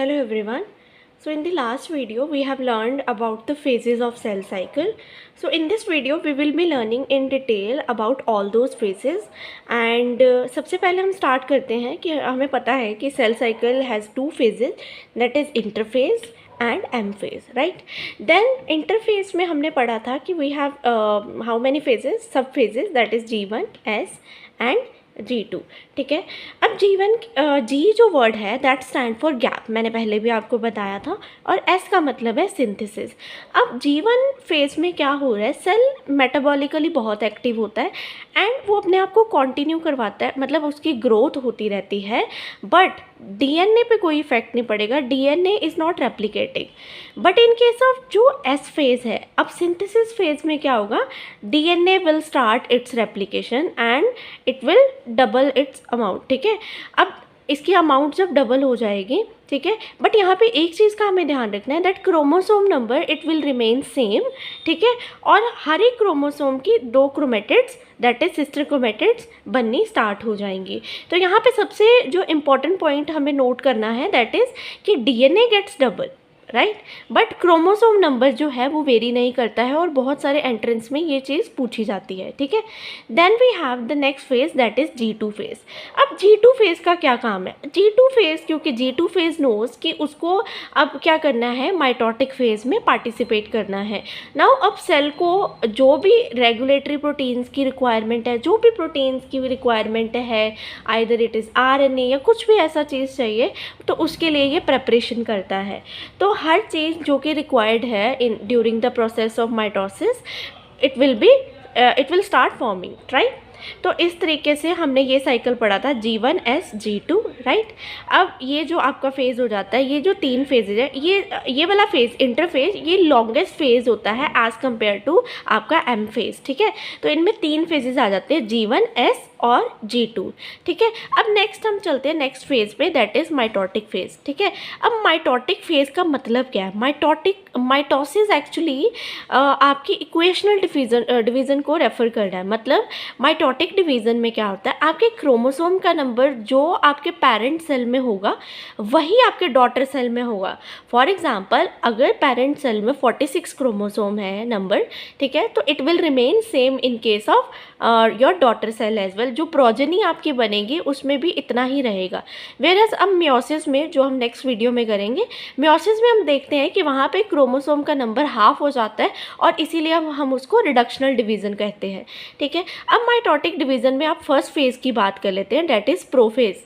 Hello everyone. So in the last video we have learned about the phases of cell cycle. So in this video we will be learning in detail about all those phases and सबसे पहले हम start करते हैं कि हमें पता है कि cell cycle has two phases, that is interphase and M phase, right? Then interphase में हमने पढ़ा था कि we have how many phases, sub phases, that is G1, S and G2. ठीक है। अब G जो वर्ड है दैट स्टैंड फॉर गैप, मैंने पहले भी आपको बताया था, और S का मतलब है सिंथेसिस। अब G1 फेज में क्या हो रहा है, सेल मेटाबॉलिकली बहुत एक्टिव होता है एंड वो अपने आप को कंटिन्यू करवाता है, मतलब उसकी ग्रोथ होती रहती है, बट DNA पे कोई इफेक्ट नहीं पड़ेगा, DNA is not replicating. But in case of जो S फेज है, अब सिंथेसिस फेज में क्या होगा, DNA will start it's replication and it will double it's amount. ठीक है। अब इसकी अमाउंट जब डबल हो जाएगी, ठीक है, बट यहाँ पे एक चीज़ का हमें ध्यान रखना है, that chromosome number it will remain same. ठीक है। और हर एक क्रोमोसोम की 2 chromatids that is sister chromatids बननी स्टार्ट हो जाएंगी। तो यहाँ पे सबसे जो इम्पोर्टेंट पॉइंट हमें नोट करना है दैट इज़ कि DNA gets double, right, but chromosome number जो है वो वेरी नहीं करता है, और बहुत सारे एंट्रेंस में ये चीज़ पूछी जाती है। ठीक है। Then we have the next phase that is G2 phase. अब G2 फेज का क्या काम है, G2 फेज, क्योंकि G2 फेज नोज कि उसको अब क्या करना है, माइटोटिक फेज में पार्टिसिपेट करना है। नाउ अब सेल को जो भी रेगुलेटरी प्रोटीन्स की रिक्वायरमेंट है, जो भी प्रोटीन्स की रिक्वायरमेंट है, आइदर इट इज़ RNA या कुछ भी ऐसा चीज़ चाहिए, तो उसके लिए ये प्रेपरेशन करता है। तो हर चीज़ जो कि रिक्वायर्ड है in during the process of mitosis, it will start forming, right. तो इस तरीके से हमने ये साइकिल पढ़ा था G1, S, G2, राइट। अब ये जो आपका फेज़ हो जाता है, ये जो 3 फेजेज है, ये वाला फेज़ इंटरफेज, ये लॉन्गेस्ट फेज़ होता है एज़ कम्पेयर टू आपका M फेज़। ठीक है। तो इनमें 3 फेजेज आ जाते हैं, G1, S और G2। ठीक है। अब नेक्स्ट हम चलते हैं नेक्स्ट फेज़ पे, दैट इज़ माइटोटिक फेज़। ठीक है। अब माइटोटिक फेज़ का मतलब क्या है, माइटोसिस एक्चुअली आपकी इक्वेशनल डिवीज़न को रेफर कर रहा है। मतलब माइटोटिक डिवीज़न में क्या होता है, आपके क्रोमोसोम का नंबर जो आपके पेरेंट सेल में होगा वही आपके डॉटर सेल में होगा। फॉर एग्जांपल, अगर पेरेंट सेल में 46 क्रोमोसोम है नंबर, ठीक है, तो it will remain same in case of your daughter cell as well. जो प्रोजेनी आपकी बनेगी उसमें भी इतना ही रहेगा। वेरएज अब मियोसिस में, जो हम नेक्स्ट वीडियो में करेंगे, मियोसिस में हम देखते हैं कि वहाँ पे क्रोमोसोम का नंबर हाफ हो जाता है, और इसीलिए हम उसको रिडक्शनल डिवीज़न कहते हैं। ठीक है। अब माइटोटिक डिवीज़न में आप फर्स्ट फेज़ की बात कर लेते हैं, डेट इज़ प्रोफेज़।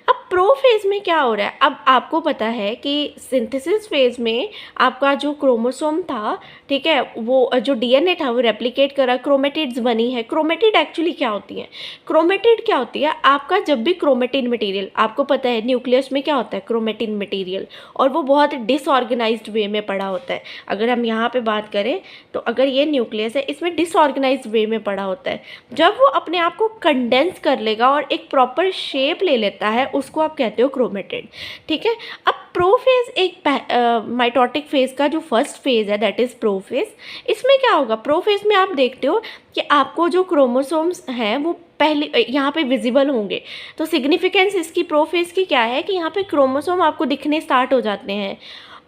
अब प्रोफेज़ में क्या हो रहा है, अब आपको पता है कि सिंथेसिस फेज़ में आपका जो क्रोमोसोम था, ठीक है, वो जो DNA था वो रेप्लिकेट करा, क्रोमेटिड्स बनी है। क्रोमेटिड एक्चुअली क्या होती है, क्रोमेटिड क्या होती है, आपका जब भी क्रोमेटिन मटेरियल, आपको पता है न्यूक्लियस में क्या होता है, क्रोमेटिन मटेरियल, और वो बहुत डिसऑर्गेनाइज्ड वे में पड़ा होता है। अगर हम यहाँ पे बात करें तो अगर ये न्यूक्लियस है, इसमें डिसऑर्गेनाइज्ड वे में पड़ा होता है। जब वो अपने आप को कंडेंस कर लेगा और एक प्रॉपर शेप ले लेता है, उसको आप कहते हो क्रोमेटिड। ठीक है। अब प्रोफेज एक माइटोटिक फेज का जो फर्स्ट फेज है दैट इज़ प्रोफेज। इसमें क्या होगा, प्रोफेज में आप देखते हो कि आपको जो क्रोमोसोम्स हैं वो पहले यहाँ पे विजिबल होंगे। तो सिग्निफिकेंस इसकी प्रोफेज की क्या है कि यहाँ पे क्रोमोसोम आपको दिखने स्टार्ट हो जाते हैं।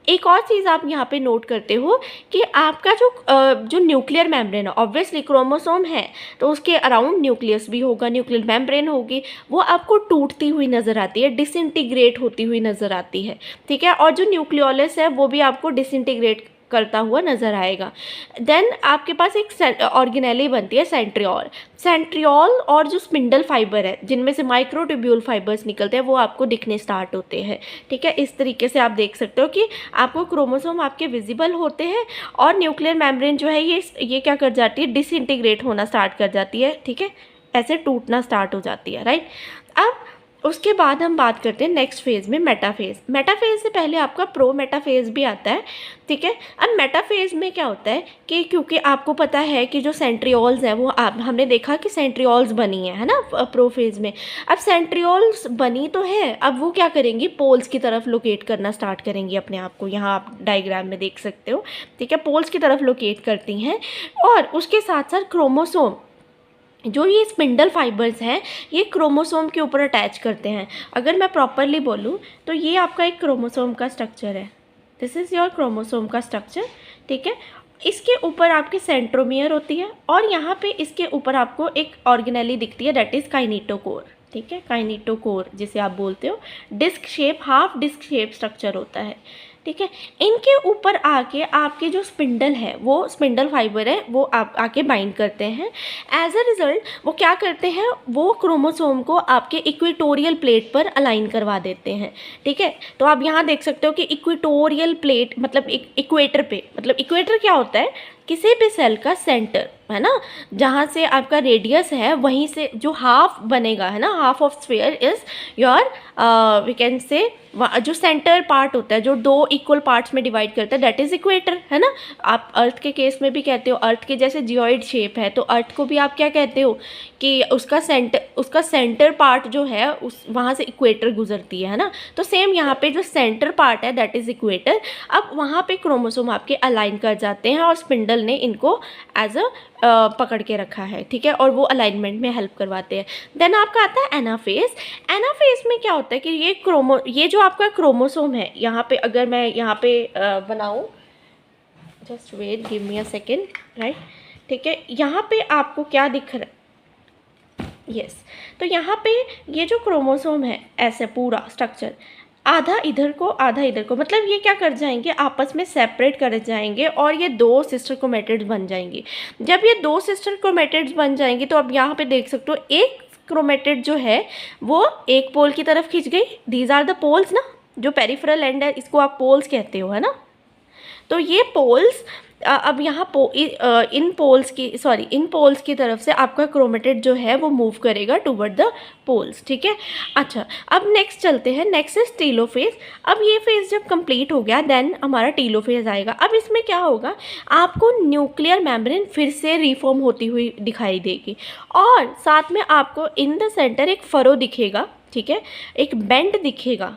एक और चीज़ आप यहाँ पे नोट करते हो कि आपका जो न्यूक्लियर मेम्ब्रेन है, ऑब्वियसली क्रोमोसोम है तो उसके अराउंड न्यूक्लियस भी होगा, न्यूक्लियर मेम्ब्रेन होगी, वो आपको टूटती हुई नज़र आती है, डिसइंटीग्रेट होती हुई नज़र आती है। ठीक है। और जो न्यूक्लियोलस है वो भी आपको डिसइंटीग्रेट करता हुआ नज़र आएगा। देन आपके पास एक ऑर्गेनेली बनती है, सेंट्रियोल और जो स्पिंडल फाइबर है जिनमें से माइक्रोट्यूब्यूल फाइबर्स निकलते हैं, वो आपको दिखने स्टार्ट होते हैं। ठीक है। इस तरीके से आप देख सकते हो कि आपको क्रोमोसोम आपके विजिबल होते हैं, और न्यूक्लियर मेम्ब्रेन जो है ये क्या कर जाती है, डिसइंटीग्रेट होना स्टार्ट कर जाती है। ठीक है। ऐसे टूटना स्टार्ट हो जाती है, राइट। अब उसके बाद हम बात करते हैं नेक्स्ट फेज़ में, मेटाफेज़। मेटाफेज़ से पहले आपका प्रो मेटाफेज़ भी आता है। ठीक है। अब मेटाफेज़ में क्या होता है कि क्योंकि आपको पता है कि जो सेंट्रियोल्स हैं वो हमने देखा कि सेंट्रियोल्स बनी है ना प्रोफेज़ में। अब सेंट्रियोल्स बनी तो है, अब वो क्या करेंगी, पोल्स की तरफ लोकेट करना स्टार्ट करेंगी अपने आप को। यहाँ आप डायग्राम में देख सकते हो। ठीक है। पोल्स की तरफ लोकेट करती हैं, और उसके साथ साथ क्रोमोसोम जो ये स्पिंडल फाइबर्स हैं ये क्रोमोसोम के ऊपर अटैच करते हैं। अगर मैं प्रॉपरली बोलूँ तो ये आपका एक क्रोमोसोम का स्ट्रक्चर है, दिस इज़ योर क्रोमोसोम का स्ट्रक्चर, ठीक है। इसके ऊपर आपकी सेंट्रोमियर होती है और यहाँ पे इसके ऊपर आपको एक ऑर्गेनेली दिखती है, दैट इज़ काइनेटोकोर, ठीक है, काइनेटोकोर जिसे आप बोलते हो। Disc shape, half disc shape structure होता है, ठीक है। इनके ऊपर आके आपके जो स्पिंडल है, वो स्पिंडल फाइबर है, वो आप आके बाइंड करते हैं। एज अ रिज़ल्ट वो क्या करते हैं, वो क्रोमोसोम को आपके इक्वेटोरियल प्लेट पर अलाइन करवा देते हैं, ठीक है। तो आप यहाँ देख सकते हो कि इक्वेटोरियल प्लेट मतलब इक्वेटर पे, मतलब इक्वेटर क्या होता है, किसी भी सेल का सेंटर है ना, जहाँ से आपका रेडियस है वहीं से जो हाफ बनेगा है ना, half of sphere is your we can say, जो सेंटर पार्ट होता है जो दो इक्वल पार्ट्स में डिवाइड करता है, दैट इज इक्वेटर, है ना। आप अर्थ के केस में भी कहते हो, अर्थ के जैसे जियोइड शेप है तो अर्थ को भी आप क्या कहते हो कि उसका सेंटर पार्ट जो है उस वहाँ से इक्वेटर गुजरती है ना। तो सेम यहाँ पे जो सेंटर पार्ट है दैट इज इक्वेटर। अब वहाँ पे क्रोमोसोम आपके अलाइन कर जाते हैं और स्पिंडल ने इनको एज अ पकड़ के रखा है, ठीक है, और वो अलाइनमेंट में हेल्प करवाते हैं। देन आपका आता है एनाफेज। एनाफेज में क्या होता है कि ये जो आपका क्रोमोसोम है, यहाँ पे अगर मैं यहाँ पे बनाऊँ, just wait give me a second, right, ठीक है। यहाँ पे आपको क्या दिख रहा है, यस, तो यहाँ पे ये जो क्रोमोसोम है ऐसे पूरा स्ट्रक्चर, आधा इधर को आधा इधर को, मतलब ये क्या कर जाएंगे, आपस में सेपरेट कर जाएंगे और ये दो सिस्टर क्रोमेटिड्स बन जाएंगी। जब ये दो सिस्टर क्रोमेटिड्स बन जाएंगी तो अब यहाँ पे देख सकते हो एक क्रोमेटिड जो है वो एक पोल की तरफ खिंच गई, दीज आर द पोल्स ना, जो पेरिफेरल एंड है इसको आप पोल्स कहते हो, है ना। तो ये पोल्स अब यहाँ इन पोल्स की तरफ से आपका क्रोमेटिड जो है वो मूव करेगा टुवर्ड द पोल्स, ठीक है। अच्छा, अब नेक्स्ट चलते हैं, नेक्स्ट इज टीलोफेज। अब ये फेज जब कंप्लीट हो गया देन हमारा टीलोफेज आएगा। अब इसमें क्या होगा, आपको न्यूक्लियर मेम्ब्रेन फिर से रिफॉर्म होती हुई दिखाई देगी और साथ में आपको इन द सेंटर एक फरो दिखेगा, ठीक है, एक बेंड दिखेगा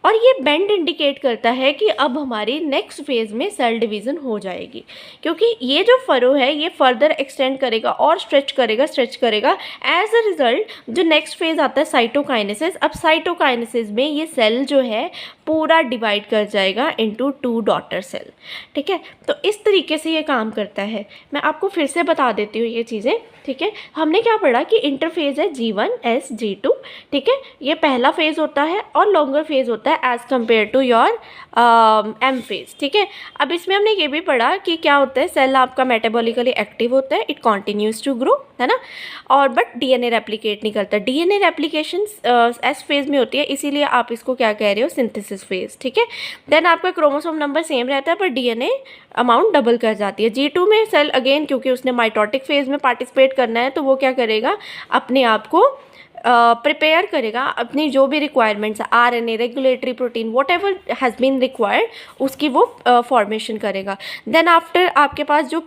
और ये बेंड इंडिकेट करता है कि अब हमारी नेक्स्ट फेज़ में सेल डिवीज़न हो जाएगी, क्योंकि ये जो फरो है ये फर्दर एक्सटेंड करेगा और स्ट्रेच करेगा। एज अ रिज़ल्ट जो नेक्स्ट फेज़ आता है साइटोकाइनेसिस। अब साइटोकाइनेसिस में ये सेल जो है पूरा डिवाइड कर जाएगा इनटू 2 डॉटर सेल, ठीक है। तो इस तरीके से ये काम करता है। मैं आपको फिर से बता देती हूँ ये चीज़ें, ठीक है। हमने क्या पढ़ा कि इंटरफेज़ है G1S G2, ठीक है, ये पहला फेज़ होता है और लॉन्गर फेज़ होता है as compare to your M phase, ठीक है। अब इसमें हमने ये भी पढ़ा कि क्या होता है, सेल आपका मेटाबॉलिकली एक्टिव होता है, इट कॉन्टिन्यूज़ टू ग्रो, है ना, और बट DNA रेप्लिकेट नहीं करता। DNA रेप्लिकेशन S फेज़ में होती है, इसीलिए आप इसको क्या कह रहे हो, सिंथेसिस फेज़, ठीक है। देन आपका क्रोमोसोम नंबर सेम रहता है पर DNA अमाउंट डबल कर जाती है। G2 में सेल अगेन क्योंकि उसने माइटोटिक फेज़ में पार्टिसिपेट करना है तो वो क्या करेगा, अपने आप को प्रिपेयर करेगा, अपनी जो भी रिक्वायरमेंट्स है, RNA, regulatory protein, whatever has been required, उसकी वो फॉर्मेशन करेगा। देन आफ्टर आपके पास जो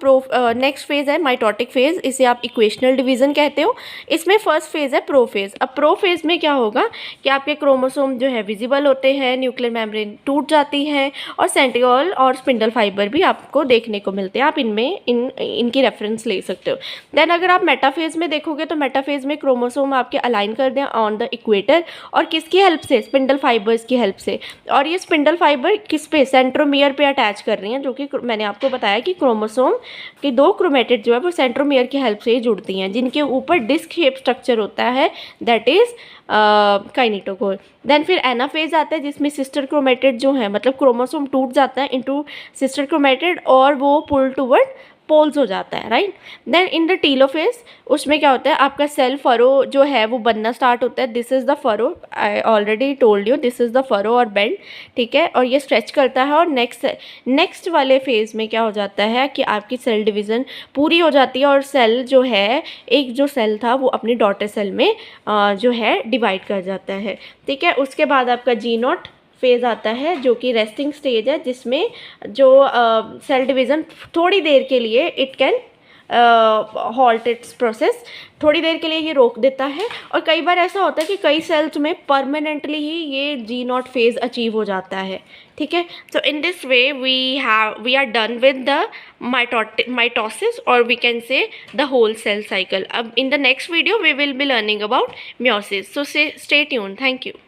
नेक्स्ट फेज़ है माइटोटिक फेज़, इसे आप इक्वेशनल डिवीज़न कहते हो। इसमें फर्स्ट फेज़ है प्रोफेज़। अब प्रोफेज़ में क्या होगा कि आपके क्रोमोसोम जो है विजिबल होते हैं, न्यूक्लियर मेम्ब्रेन टूट जाती है और सेंट्रियोल और स्पिंडल फाइबर भी आपको देखने को मिलते हैं। आप इनकी रेफरेंस ले सकते हो। देन अगर आप मेटाफेज़ में देखोगे तो मेटाफेज़ में क्रोमोसोम आपके अलाइन कर दें ऑन द इक्वेटर, और किसकी हेल्प से, स्पिंडल फाइबर्स की हेल्प से। और ये स्पिंडल फाइबर किस पे, सेंट्रोमियर पे अटैच कर रही हैं, जो कि मैंने आपको बताया कि क्रोमोसोम की 2 क्रोमेटिड जो है वो सेंट्रोमियर की हेल्प से ही जुड़ती हैं, जिनके ऊपर डिस्क शेप स्ट्रक्चर होता है, दैट इज काइनेटोकोर। देन फिर एनाफेज आता है जिसमें सिस्टर क्रोमेटिड जो है, मतलब क्रोमोसोम टूट जाता है इनटू सिस्टर क्रोमेटिड और वो पुल टूवर्ड पोल्स हो जाता है, right. Then in the telophase उसमें क्या होता है, आपका सेल फरो जो है वो बनना स्टार्ट होता है। This is the furrow, I already told you, this is the furrow और बेंड, ठीक है, और ये स्ट्रेच करता है। और नेक्स्ट वाले फेज़ में क्या हो जाता है कि आपकी सेल डिवीज़न पूरी हो जाती है और सेल जो है, एक जो सेल था वो अपनी डॉटर सेल में जो है डिवाइड कर जाता है, ठीक है। उसके बाद आपका G0 फेज़ आता है जो कि रेस्टिंग स्टेज है, जिसमें जो सेल डिवीज़न थोड़ी देर के लिए it can halt it's process, थोड़ी देर के लिए ये रोक देता है। और कई बार ऐसा होता है कि कई सेल्स में परमानेंटली ही ये G0 फेज अचीव हो जाता है, ठीक है। So in this way we are done with the mitosis, or we can say the whole cell cycle. In the next video we will be learning about meiosis. So stay tuned. Thank you.